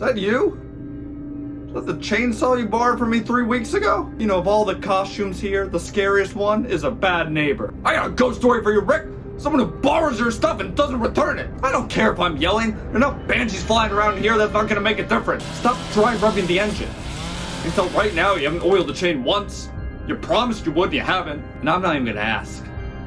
that you? Is that the chainsaw you borrowed from me 3 weeks ago? You know, of all the costumes here, the scariest one is a bad neighbor. I got a ghost story for you, Rick. Someone who borrows your stuff and doesn't return it. I don't care if I'm yelling. There are enough banshees flying around here that's not gonna make a difference. Stop dry rubbing the engine. Until right now, you haven't oiled the chain once. You promised you would, and you haven't. And I'm not even gonna ask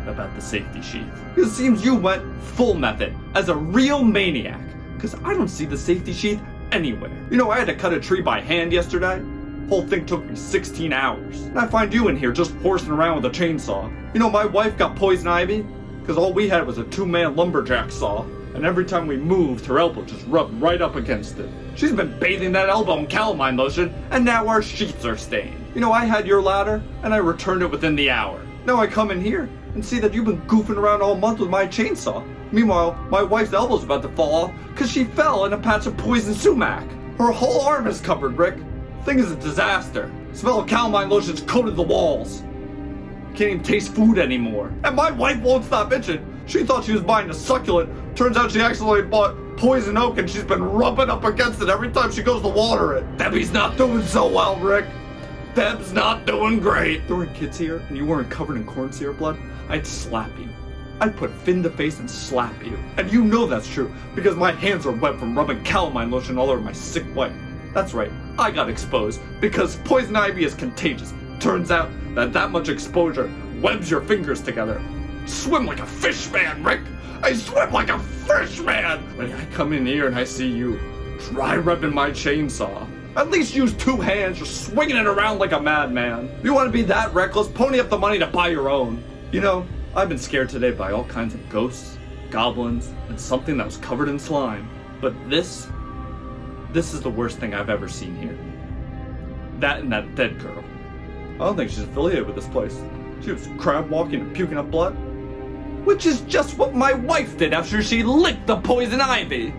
about the safety sheath. It seems you went full method, as a real maniac. Because I don't see the safety sheath anywhere. You know, I had to cut a tree by hand yesterday. Whole thing took me 16 hours. And I find you in here just horsing around with a chainsaw. You know, my wife got poison ivy because all we had was a 2-man lumberjack saw. And every time we moved, her elbow just rubbed right up against it. She's been bathing that elbow in calamine lotion, and now our sheets are stained. You know, I had your ladder, and I returned it within the hour. Now I come in here and see that you've been goofing around all month with my chainsaw. Meanwhile, my wife's elbow's about to fall off because she fell in a patch of poison sumac. Her whole arm is covered, Rick. Thing is a disaster. Smell of calamine lotion's coated the walls. Can't even taste food anymore. And my wife won't stop itching. She thought she was buying a succulent. Turns out she accidentally bought poison oak and she's been rubbing up against it every time she goes to water it. Debbie's not doing so well, Rick. Deb's not doing great. If there were kids here and you weren't covered in corn syrup blood, I'd slap you. I'd put fin to face and slap you. And you know that's true because my hands are wet from rubbing calamine lotion all over my sick wife. That's right, I got exposed because poison ivy is contagious. Turns out that much exposure webs your fingers together. Swim like a fish man, Rick. I swim like a fish man. When I come in here and I see you dry rubbing my chainsaw, at least use 2 hands, just swinging it around like a madman. If you want to be that reckless, pony up the money to buy your own. You know, I've been scared today by all kinds of ghosts, goblins, and something that was covered in slime. But this is the worst thing I've ever seen here. That and that dead girl. I don't think she's affiliated with this place. She was crab walking and puking up blood. Which is just what my wife did after she licked the poison ivy.